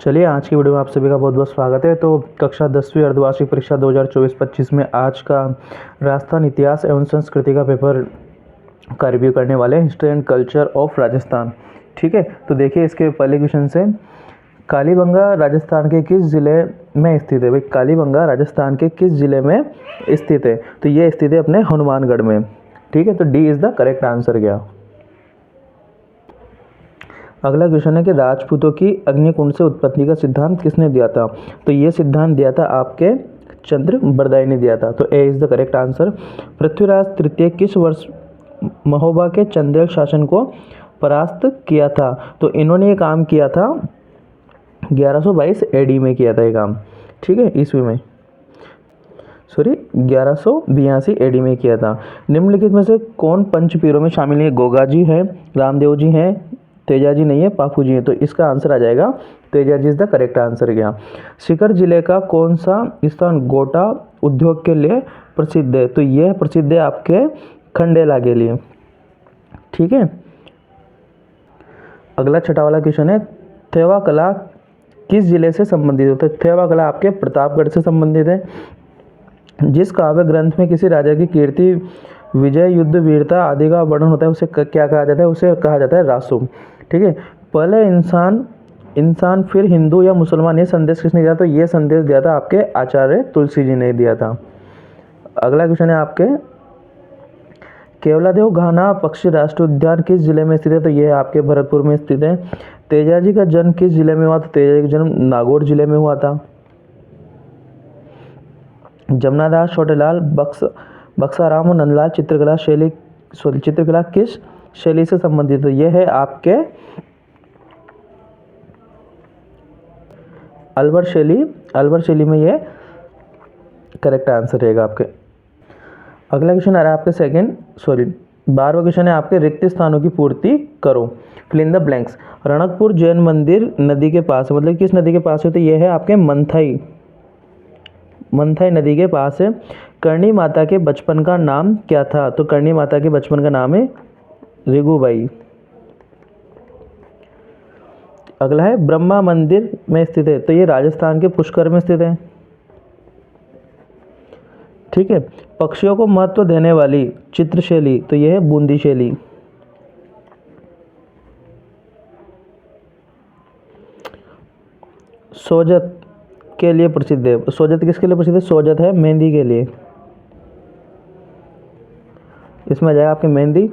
चलिए आज की वीडियो में आप सभी का बहुत बहुत स्वागत है। तो कक्षा 10वीं अर्धवार्षिक परीक्षा 2024-25 में आज का राजस्थान इतिहास एवं संस्कृति का पेपर का रिव्यू करने वाले हैं, history and culture of Rajasthan. ठीक है, तो देखिए इसके पहले क्वेश्चन से, कालीबंगा राजस्थान के किस ज़िले में स्थित है? भाई कालीबंगा राजस्थान के किस ज़िले में स्थित है? तो ये स्थित है अपने हनुमानगढ़ में। ठीक है, तो D is the correct answer गया। अगला क्वेश्चन है कि राजपूतों की अग्निकुंड से उत्पत्ति का सिद्धांत किसने दिया था? तो ये सिद्धांत दिया था आपके चंद्र बरदाई ने दिया था। तो A is the correct answer. Prithviraj तृतीय किस वर्ष महोबा के चंदेल शासन को परास्त किया था? तो इन्होंने ये काम किया था 1122 एडी में किया था ये काम। ठीक है, ईस्वी में, सॉरी 1182 एडी में किया था। निम्नलिखित में से कौन पंचपीरों में शामिल है? गोगा जी है, रामदेव जी हैं, तेजाजी नहीं है, पापू जी है। तो इसका आंसर आ जाएगा Tejaji is the correct answer गया। सीकर जिले का कौन सा स्थान गोटा उद्योग के लिए प्रसिद्ध है? तो यह प्रसिद्ध है आपके खंडेला के लिए। ठीक है, अगला छठा वाला क्वेश्चन है, थेवा कला किस जिले से संबंधित है? तो थेवा कला आपके प्रतापगढ़ से संबंधित है। जिस काव्य ग्रंथ में किसी राजा की कीर्ति, विजय, युद्ध, वीरता आदि का वर्णन होता है उसे क्या कहा जाता है? उसे कहा जाता है रासुम। ठीक है, पहले इंसान फिर हिंदू या मुसलमान, ये संदेश किसने दिया? तो ये संदेश दिया था आपके आचार्य तुलसी जी ने दिया था। अगला क्वेश्चन है आपके, केवलादेव घाना पक्षी राष्ट्रीय उद्यान किस जिले में स्थित है? तो यह आपके भरतपुर में स्थित है। तेजाजी का जन्म किस जिले में हुआ? तो तेजाजी का जन्म नागौर जिले में हुआ था। जमनादास छोटेलाल बक्साराम और नंदलाल चित्रकला किस शैली से संबंधित है? यह है आपके अलवर शैली में ये करेक्ट आंसर रहेगा आपके। अगला क्वेश्चन आ रहा है आपके 12वां क्वेश्चन है आपके, रिक्त स्थानों की पूर्ति करो, fill in the blanks. Ranakpur Jain मंदिर नदी के पास है, मतलब किस नदी के पास है? तो यह है आपके मंथाई नदी के पास है। करणी माता के बचपन का नाम क्या था? तो करणी माता के बचपन का नाम है ऋगुबाई। अगला है, ब्रह्मा मंदिर में स्थित है, तो ये राजस्थान के पुष्कर में स्थित है। ठीक है, पक्षियों को महत्व देने वाली चित्रशैली, तो यह है बूंदी शैली। सोजत के लिए प्रसिद्ध है, सोजत किसके लिए प्रसिद्ध है? सोजत है मेहंदी के लिए, इसमें आ जाएगा आपके मेहंदी।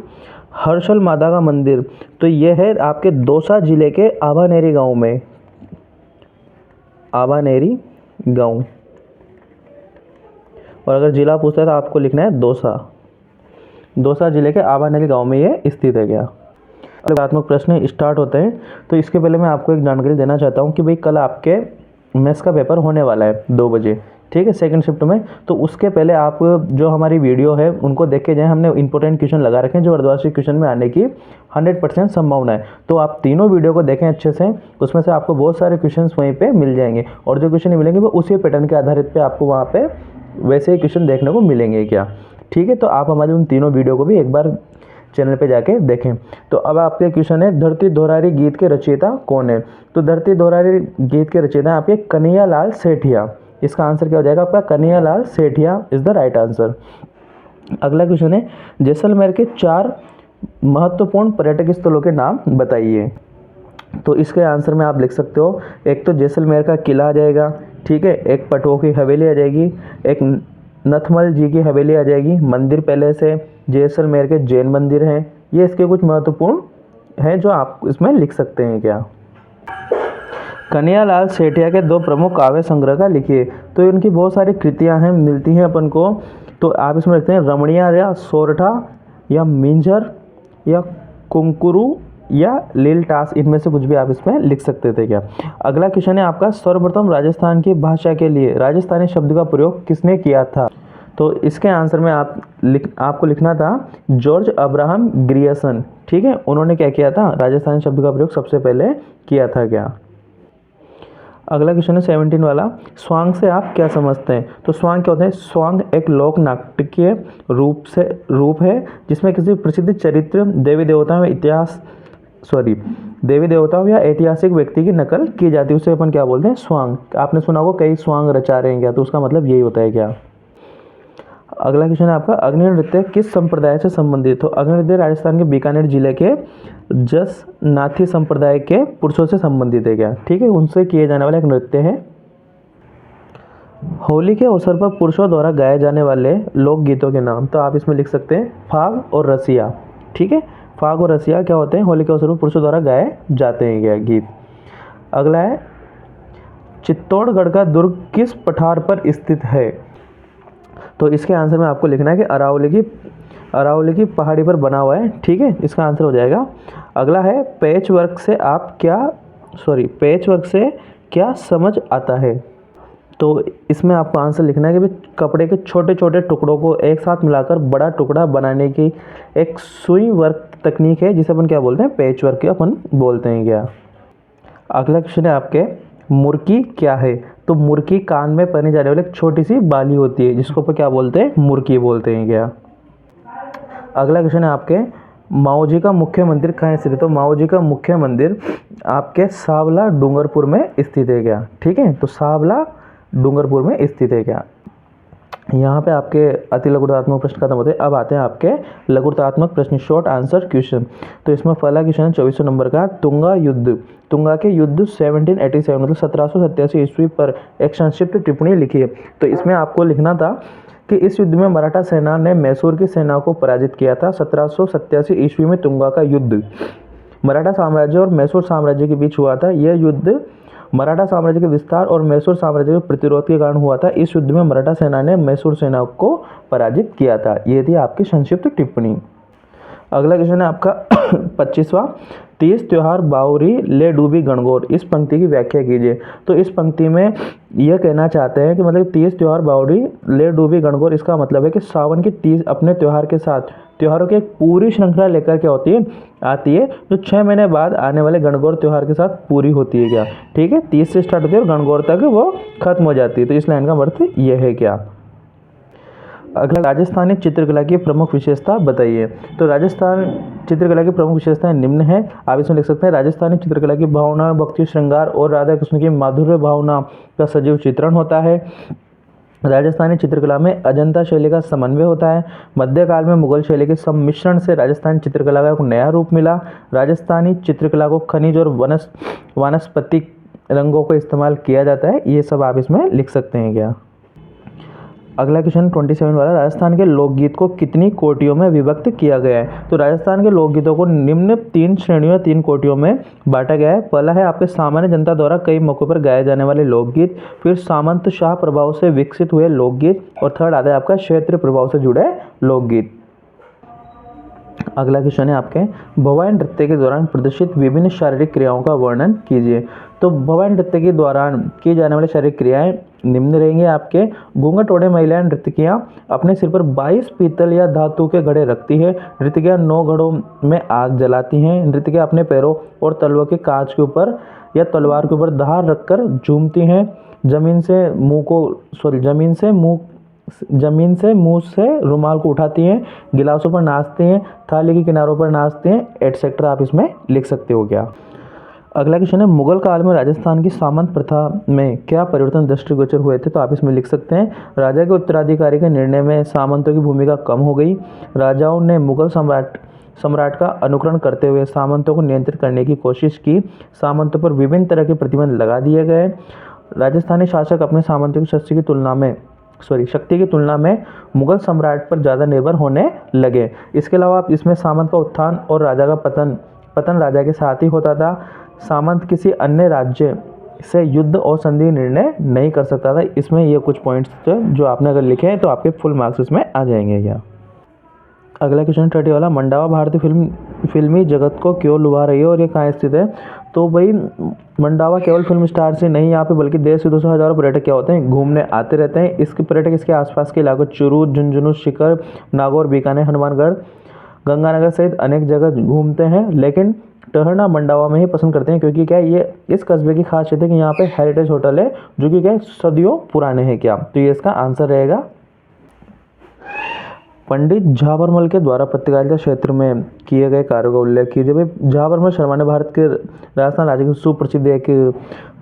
हर्षल माता का मंदिर, तो यह है आपके दौसा जिले के आभानेरी गांव में, आभानेरी गांव। और अगर जिला पूछता है तो आपको लिखना है दौसा जिले के आभानेरी गांव में ये स्थित है क्या। एकात्मक प्रश्न स्टार्ट होते हैं, तो इसके पहले मैं आपको एक जानकारी देना चाहता हूँ कि भाई कल आपके मैथ्स का पेपर होने वाला है 2 बजे। ठीक है, सेकंड शिफ्ट में। तो उसके पहले आप जो हमारी वीडियो है उनको देख के जाएँ, हमने इंपॉर्टेंट क्वेश्चन लगा रखे हैं जो अर्धवार्षिक क्वेश्चन में आने की 100% संभावना है। तो आप तीनों वीडियो को देखें अच्छे से, उसमें से आपको बहुत सारे क्वेश्चन वहीं पर मिल जाएंगे, और जो क्वेश्चन मिलेंगे वो उसी पैटर्न के आधारित पे आपको वहाँ पर वैसे ही क्वेश्चन देखने को मिलेंगे क्या। ठीक है, तो आप हमारे उन तीनों वीडियो को भी एक बार चैनल पे जाके देखें। तो अब आपके क्वेश्चन है, धरती दोहरारी गीत के रचयिता कौन है? तो धरती दोहरारी गीत के रचयिता आपके कन्हैयालाल सेठिया। इसका आंसर क्या हो जाएगा आपका? Kanhaiyalal Sethia is the right answer. अगला क्वेश्चन है, जैसलमेर के 4 महत्वपूर्ण पर्यटक स्थलों के नाम बताइए। तो इसके आंसर में आप लिख सकते हो, एक तो जैसलमेर का किला आ जाएगा, ठीक है, एक पटो की हवेली आ जाएगी, एक नथमल जी की हवेली आ जाएगी, मंदिर पैलेस है, जैसलमेर के जैन मंदिर हैं। ये इसके कुछ महत्वपूर्ण हैं जो आप इसमें लिख सकते हैं क्या। कन्हैयालाल सेठिया के 2 प्रमुख काव्य संग्रह का लिखिए। तो इनकी बहुत सारी कृतियां हैं, मिलती हैं अपन को, तो आप इसमें लिखते हैं रमणीय या सोरठा या मिंजर या कुंकुरु या लीलटास, इनमें से कुछ भी आप इसमें लिख सकते थे क्या। अगला क्वेश्चन है आपका, सर्वप्रथम राजस्थान की भाषा के लिए राजस्थानी शब्द का प्रयोग किसने किया था? तो इसके आंसर में आपको लिखना था जॉर्ज अब्राहम ग्रियर्सन। ठीक है, उन्होंने क्या किया था? राजस्थानी शब्द का प्रयोग सबसे पहले किया था क्या। अगला क्वेश्चन है 17 वाला, स्वांग से आप क्या समझते हैं? तो स्वांग क्या होता है? स्वांग एक लोक नाटकीय रूप है जिसमें किसी प्रसिद्ध चरित्र, देवी देवताओं, इतिहास सॉरी देवी देवताओं या ऐतिहासिक व्यक्ति की नकल की जाती है, उसे अपन क्या बोलते हैं, स्वांग। आपने सुना होगा कई स्वांग रचा रहे हैं क्या, तो उसका मतलब यही होता है क्या। अगला क्वेश्चन है आपका, अग्नि नृत्य किस संप्रदाय से संबंधित है। तो अग्नि नृत्य राजस्थान के बीकानेर जिले के जसनाथी संप्रदाय के पुरुषों से संबंधित है क्या, ठीक है, उनसे किए जाने वाला एक नृत्य है। होली के अवसर पर पुरुषों द्वारा गाए जाने वाले लोकगीतों के नाम, तो आप इसमें लिख सकते हैं फाग और रसिया, ठीक है। फाग और रसिया क्या होते हैं, होली के अवसर पर पुरुषों द्वारा गाए जाते हैं क्या गीत। अगला है, चित्तौड़गढ़ का दुर्ग किस पठार पर स्थित है। तो इसके आंसर में आपको लिखना है कि अरावली की पहाड़ी पर बना हुआ है, ठीक है, इसका आंसर हो जाएगा। अगला है, पैच वर्क से क्या समझ आता है। तो इसमें आपको आंसर लिखना है कि भाई कपड़े के छोटे छोटे टुकड़ों को एक साथ मिलाकर बड़ा टुकड़ा बनाने की एक सुई वर्क तकनीक है, जिसे अपन क्या बोलते हैं, पैच वर्क अपन बोलते हैं क्या। अगला क्वेश्चन है आपके, मुर्की क्या है। तो मुर्की कान में पहनी जाने वाली एक छोटी सी बाली होती है, जिसको अपन क्या बोलते हैं, मुर्की बोलते हैं क्या। अगला क्वेश्चन है आपके, माओजी का मुख्य मंदिर कहाँ स्थित है। तो माओजी का मुख्य मंदिर आपके सावला डूंगरपुर में स्थित है क्या, ठीक है, तो सावला डूंगरपुर में स्थित है क्या। यहाँ पे आपके अति लघुतात्मक प्रश्न खत्म होते हैं। अब आते हैं आपके लघुतात्मक प्रश्न, शॉर्ट आंसर क्वेश्चन। तो इसमें पहला क्वेश्चन है 2400 नंबर का, तुंगा के युद्ध 1787 मतलब 1787 ईस्वी पर एक संक्षिप्त टिप्पणी लिखी है। तो इसमें आपको लिखना था कि इस युद्ध में मराठा सेना ने मैसूर की सेना को पराजित किया था। 1787 ईस्वी में तुंगा का युद्ध मराठा साम्राज्य और मैसूर साम्राज्य के बीच हुआ था। यह युद्ध मराठा साम्राज्य के विस्तार और मैसूर साम्राज्य के प्रतिरोध के कारण हुआ था। इस युद्ध में मराठा सेना ने मैसूर सेना को पराजित किया था। ये थी आपकी संक्षिप्त टिप्पणी। अगला क्वेश्चन है आपका 25वां, तीज त्योहार बावरी ले डूबी गणगौर, इस पंक्ति की व्याख्या कीजिए। तो इस पंक्ति में यह कहना चाहते हैं कि मतलब तीज त्योहार बावरी ले डूबी गणगौर, इसका मतलब है कि सावन की तीज अपने त्योहार के साथ त्योहारों की एक पूरी श्रृंखला लेकर के आती है जो 6 महीने बाद आने वाले गणगौर त्योहार के साथ पूरी होती है क्या, ठीक है, तीज से स्टार्ट होती है और गणगौर तक वो खत्म हो जाती है। तो इस लाइन का अर्थ यह है क्या। अगला, राजस्थानी चित्रकला की प्रमुख विशेषता बताइए। तो राजस्थान चित्रकला की प्रमुख विशेषताएं निम्न है, आप इसमें लिख सकते हैं। राजस्थानी चित्रकला की भावना, भक्ति, श्रृंगार और राधा कृष्ण की माधुर्य भावना का सजीव चित्रण होता है। राजस्थानी चित्रकला में अजंता शैली का समन्वय होता है। मध्यकाल में मुगल शैली के सम्मिश्रण से राजस्थानी चित्रकला का एक नया रूप मिला। राजस्थानी चित्रकला को खनिज और वानस्पतिक रंगों का इस्तेमाल किया जाता है। ये सब आप इसमें लिख सकते हैं क्या। अगला क्वेश्चन 27 वाला, राजस्थान के लोकगीत को कितनी कोटियों में विभक्त किया गया है। तो राजस्थान के लोकगीतों को निम्न 3 श्रेणियों 3 कोटियों में बांटा गया है। पहला है आपके सामान्य जनता द्वारा कई मौकों पर गाए जाने वाले लोकगीत, फिर सामंत शाह प्रभाव से विकसित हुए लोकगीत, और थर्ड आता है आपका क्षेत्रीय प्रभाव से जुड़े लोकगीत। अगला क्वेश्चन है आपके, भवाई नृत्य के दौरान प्रदर्शित विभिन्न शारीरिक क्रियाओं का वर्णन कीजिए। तो भवाई नृत्य के दौरान की जाने वाली शारीरिक क्रियाएं निम्न रहेंगे आपके। घूंघट ओढ़े महिलाएं नर्तकियां अपने सिर पर 22 पीतल या धातु के घड़े रखती है। नर्तकियां 9 घड़ों में आग जलाती हैं। नर्तकियां अपने पैरों और तलवों के कांच के ऊपर या तलवार के ऊपर धार रखकर झूमती हैं। जमीन से मुंह से रुमाल को उठाती हैं, गिलासों पर नाचती हैं, थाली के किनारों पर नाचती हैं, एटसेट्रा आप इसमें लिख सकते हो क्या। अगला क्वेश्चन है, मुगल काल में राजस्थान की सामंत प्रथा में क्या परिवर्तन दृष्टिगोचर हुए थे। तो आप इसमें लिख सकते हैं, राजा के उत्तराधिकारी के निर्णय में सामंतों की भूमिका कम हो गई। राजाओं ने मुगल सम्राट का अनुकरण करते हुए सामंतों को नियंत्रित करने की कोशिश की। सामंतों पर विभिन्न तरह के प्रतिबंध लगा दिए गए। राजस्थानी शासक अपने सामंतों की शक्ति की तुलना में मुगल सम्राट पर ज़्यादा निर्भर होने लगे। इसके अलावा आप इसमें सामंत का उत्थान और राजा का पतन राजा के साथ ही होता था। सामंत किसी अन्य राज्य से युद्ध और संधि निर्णय नहीं कर सकता था। इसमें ये कुछ पॉइंट्स थे जो आपने अगर लिखे हैं तो आपके फुल मार्क्स इसमें आ जाएंगे क्या। अगला क्वेश्चन 30 वाला, मंडावा भारतीय फिल्मी जगत को क्यों लुभा रही है और ये कहाँ स्थित है। तो भाई मंडावा केवल फिल्म स्टार से नहीं यहाँ पे बल्कि देश विदेश से हजारों पर्यटक क्या होते हैं, घूमने आते रहते हैं। इसके पर्यटक इसके आसपास के इलाकों चुरू, झुंझुनू, सीकर, नागौर, बीकानेर, हनुमानगढ़, गंगानगर सहित अनेक जगह घूमते हैं, लेकिन ठहरना मंडावा में ही पसंद करते हैं, क्योंकि क्या ये इस कस्बे की खासियत है कि यहाँ पे हेरिटेज होटल है जो कि क्या सदियों पुराने हैं क्या। तो ये इसका आंसर रहेगा। पंडित झाबरमल के द्वारा पत्रकारिता क्षेत्र में किए गए कार्यों का उल्लेख कीजिए। भाई झाबरमल शर्मा ने भारत के राजस्थान राज्य के सुप्रसिद्ध एक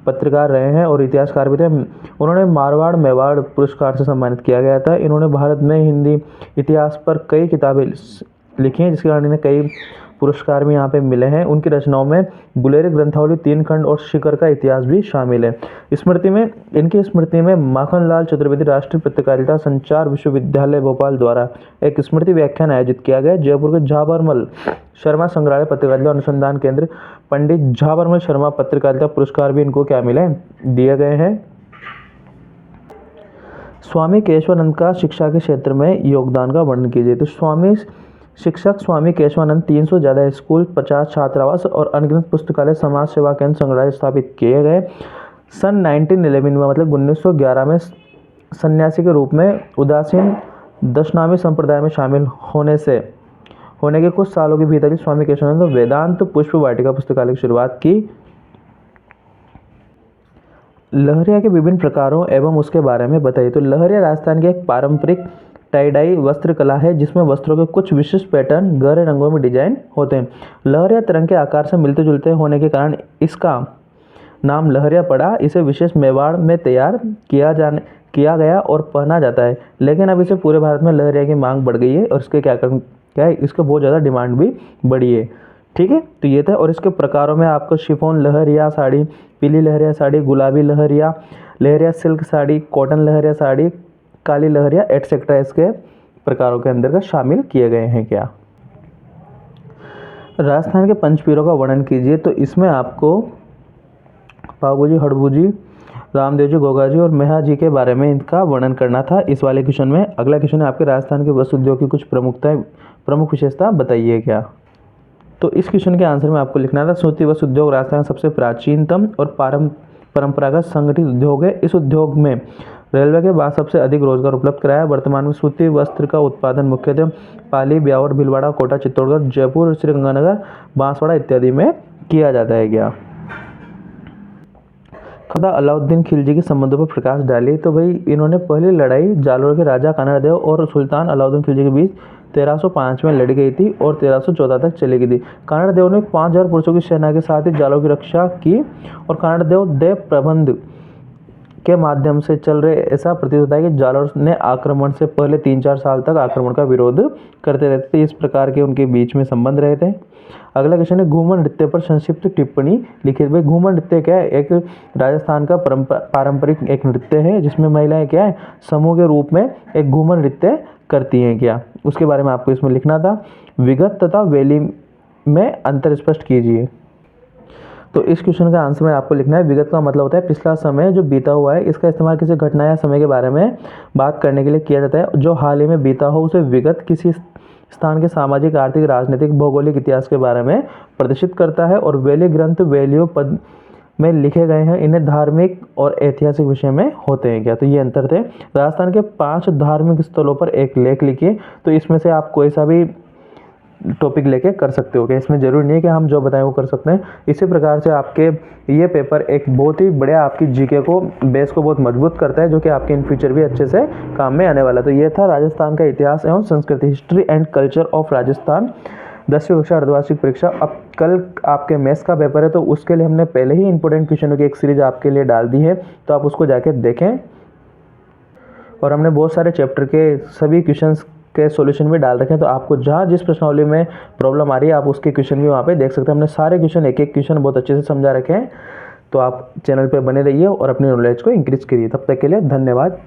पत्रकार रहे हैं और इतिहासकार भी थे। उन्होंने मारवाड़ मेवाड़ पुरस्कार से सम्मानित किया गया था। इन्होंने भारत में हिंदी इतिहास पर कई किताबें लिखी हैं, जिसके कारण इन्हें कई पुरस्कार भी यहाँ पे मिले हैं। उनकी रचनाओं में गुलेरी ग्रंथावली, तीन खंड और शिकर का इतिहास भी शामिल है। इनकी स्मृति में माखनलाल चतुर्वेदी राष्ट्रीय पत्रकारिता संचार विश्वविद्यालय भोपाल द्वारा एक स्मृति व्याख्यान आयोजित किया गया। जयपुर के झाबरमल शर्मा संग्रहालय पत्रकारिता अनुसंधान केंद्र पंडित झाबरमल शर्मा पत्रकारिता पुरस्कार भी इनको क्या मिले, दिए गए हैं। स्वामी केशवानंद का शिक्षा के क्षेत्र में योगदान का वर्णन कीजिए। तो शिक्षक स्वामी केशवानंद 300 से ज़्यादा स्कूल, 50 छात्रावास और अनगिनत पुस्तकालय, समाज सेवा केंद्र, संग्रहालय स्थापित किए गए। सन 1911 में मतलब 1911 में सन्यासी के रूप में उदासीन दशनामी संप्रदाय में शामिल होने के कुछ सालों के भीतर ही स्वामी केशवानंद वेदांत पुष्प वाटिका पुस्तकालय की शुरुआत की। लहरिया के विभिन्न प्रकारों एवं उसके बारे में बताइए। तो लहरिया राजस्थान की एक पारंपरिक टाई डाई वस्त्र कला है, जिसमें वस्त्रों के कुछ विशिष्ट पैटर्न गहरे रंगों में डिजाइन होते हैं। लहरिया तिरंगे के आकार से मिलते जुलते होने के कारण इसका नाम लहरिया पड़ा। इसे विशेष मेवाड़ में तैयार किया गया और पहना जाता है, लेकिन अब इसे पूरे भारत में लहरिया की मांग बढ़ गई है और इसके क्या है, इसका बहुत ज़्यादा डिमांड भी बढ़ी है। ठीक है, तो ये था। और इसके प्रकारों में आपको शिफॉन लहरिया साड़ी, पीली लहरिया साड़ी, गुलाबी लहरिया सिल्क साड़ी, कॉटन लहरिया साड़ी, काली लहरिया एटसेट्रा इसके प्रकारों के अंदर शामिल किए गए हैं। क्या राजस्थान के पंचपीरों का वर्णन कीजिए। तो इसमें आपको पाबूजी, हड़बूजी, रामदेव जी, गोगा जी और मेहा जी के बारे में इनका वर्णन करना था इस वाले क्वेश्चन में। अगला क्वेश्चन है आपके राजस्थान के वस्त्र उद्योग की कुछ प्रमुख विशेषता बताइए। क्या तो इस क्वेश्चन के आंसर में आपको लिखना था सूती वस्त्र उद्योग राजस्थान का सबसे प्राचीनतम और परंपरागत संगठित उद्योग है। इस उद्योग में रेलवे के बाद सबसे अधिक रोजगार उपलब्ध कराया। वर्तमान में सूती वस्त्र का उत्पादन मुख्यतः पाली, ब्यावर, भीलवाड़ा, कोटा, चित्तौड़गढ़, जयपुर, श्रीगंगानगर, बांसवाड़ा इत्यादि में किया जाता है। क्या खुदा अलाउद्दीन खिलजी के संबंधों पर प्रकाश डाली। तो भाई इन्होंने पहली लड़ाई जालोर के राजा कानड़देव और सुल्तान अलाउद्दीन खिलजी के बीच 1305 में लड़ी गई थी और 1314 तक चली गई थी। कानड़देव ने 5000 पुरुषों की सेना के साथ ही जालोर की रक्षा की और कानड़देव देव प्रबंध के माध्यम से चल रहे ऐसा प्रतीत होता है कि जालोर ने आक्रमण से पहले 3-4 साल तक आक्रमण का विरोध करते रहते थे। इस प्रकार के उनके बीच में संबंध रहे थे। अगला क्वेश्चन है घूमर नृत्य पर संक्षिप्त टिप्पणी लिखिए। भाई घूमर नृत्य क्या है, एक राजस्थान का पारंपरिक एक नृत्य है जिसमें महिलाएं क्या है, समूह के रूप में एक घूमर नृत्य करती हैं। क्या उसके बारे में आपको इसमें लिखना था। विगत तथा वेली में अंतर स्पष्ट कीजिए। तो इस क्वेश्चन का आंसर में आपको लिखना है विगत का मतलब होता है पिछला समय जो बीता हुआ है। इसका इस्तेमाल किसी घटना या समय के बारे में बात करने के लिए किया जाता है। जो हाल ही में बीता हो उसे विगत किसी स्थान के सामाजिक, आर्थिक, राजनीतिक, भौगोलिक इतिहास के बारे में प्रदर्शित करता है। और वेली ग्रंथ वेलियो पद में लिखे गए हैं, इन्हें धार्मिक और ऐतिहासिक विषय में होते हैं। क्या तो ये अंतर थे। राजस्थान के 5 धार्मिक स्थलों पर एक लेख लिखिए। तो इसमें से आप कोई सा भी टॉपिक लेके कर सकते हो। क्या इसमें जरूरी नहीं है कि हम जो बताएं वो कर सकते हैं। इसी प्रकार से आपके ये पेपर एक बहुत ही बढ़िया आपकी जीके को बेस को बहुत मजबूत करता है, जो कि आपके इन फ्यूचर भी अच्छे से काम में आने वाला। तो ये था राजस्थान का इतिहास एवं संस्कृति, history and culture of Rajasthan, 10वीं कक्षा अर्धवार्षिक परीक्षा। अब कल आपके मैथ्स का पेपर है, तो उसके लिए हमने पहले ही इंपॉर्टेंट क्वेश्चनों की एक सीरीज आपके लिए डाल दी है, तो आप उसको जाके देखें। और हमने बहुत सारे चैप्टर के सभी क्वेश्चंस के सॉल्यूशन भी डाल रखे हैं, तो आपको जहाँ जिस प्रश्नावली में प्रॉब्लम आ रही है आप उसके क्वेश्चन भी वहाँ पे देख सकते हैं। हमने सारे क्वेश्चन एक क्वेश्चन बहुत अच्छे से समझा रखे हैं। तो आप चैनल पे बने रहिए और अपनी नॉलेज को इंक्रीज करिए। तब तक के लिए धन्यवाद।